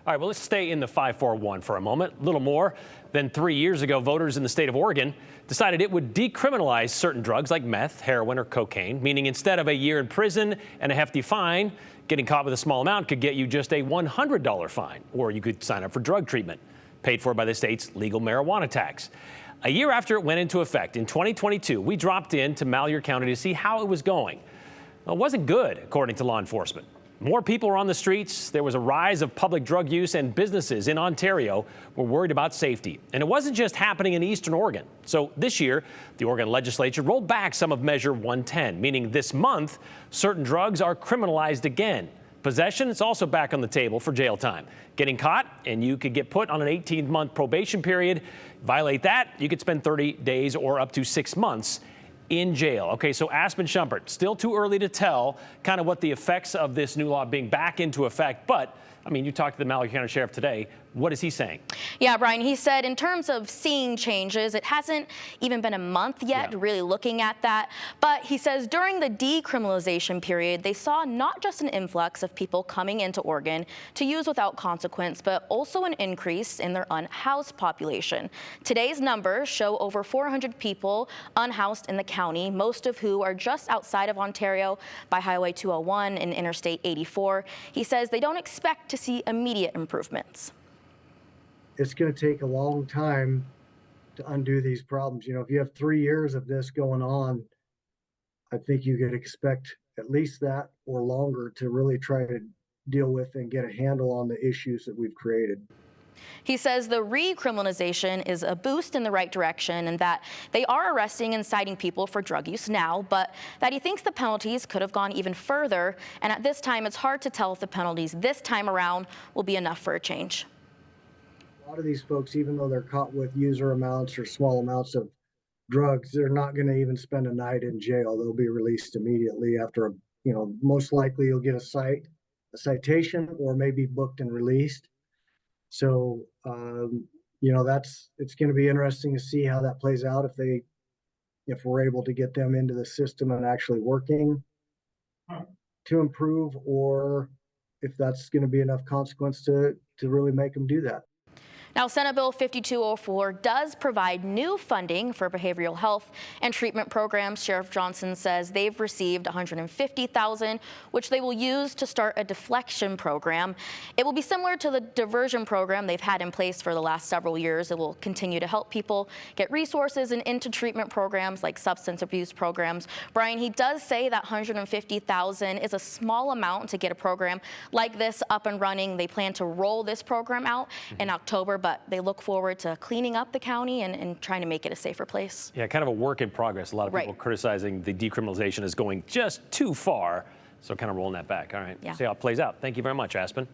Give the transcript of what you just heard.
All right, well, let's stay in the 541 for a moment. A little more than 3 years ago, voters in the state of Oregon decided it would decriminalize certain drugs like meth, heroin, or cocaine, meaning instead of a year in prison and a hefty fine, getting caught with a small amount could get you just a $100 fine, or you could sign up for drug treatment, paid for by the state's legal marijuana tax. A year after it went into effect in 2022, we dropped into Malheur County to see how it was going. Well, it wasn't good, according to law enforcement. More people were on the streets, there was a rise of public drug use, and businesses in Ontario were worried about safety. And it wasn't just happening in eastern Oregon. So this year, the Oregon legislature rolled back some of Measure 110, meaning this month, certain drugs are criminalized again. Possession is also back on the table for jail time. Getting caught, and you could get put on an 18-month probation period. Violate that, you could spend 30 days or up to 6 months in jail. Okay, so Aspen Shumpert, still too early to tell kind of what the effects of this new law being back into effect, but I mean, you talked to the Malheur County Sheriff today. What is he saying? Yeah, Brian, he said in terms of seeing changes, it hasn't even been a month yet really looking at that. But he says during the decriminalization period, they saw not just an influx of people coming into Oregon to use without consequence, but also an increase in their unhoused population. Today's numbers show over 400 people unhoused in the county, most of who are just outside of Ontario by Highway 201 and Interstate 84. He says they don't expect to see immediate improvements. It's going to take a long time to undo these problems. You know, if you have 3 years of this going on, I think you could expect at least that or longer to really try to deal with and get a handle on the issues that we've created. He says the recriminalization is a boost in the right direction and that they are arresting and citing people for drug use now, but that he thinks the penalties could have gone even further. And at this time, it's hard to tell if the penalties this time around will be enough for a change. A lot of these folks, even though they're caught with user amounts or small amounts of drugs, they're not going to even spend a night in jail. They'll be released immediately after, most likely you'll get a citation or maybe booked and released. So, it's going to be interesting to see how that plays out if we're able to get them into the system and actually working to improve, or if that's going to be enough consequence to really make them do that. Now, Senate Bill 5204 does provide new funding for behavioral health and treatment programs. Sheriff Johnson says they've received $150,000, which they will use to start a deflection program. It will be similar to the diversion program they've had in place for the last several years. It will continue to help people get resources and into treatment programs like substance abuse programs. Brian, he does say that $150,000 is a small amount to get a program like this up and running. They plan to roll this program out in October, but they look forward to cleaning up the county and trying to make it a safer place. Yeah, kind of a work in progress. A lot of people criticizing the decriminalization as going just too far. So kind of rolling that back. All right, see how it plays out. Thank you very much, Aspen.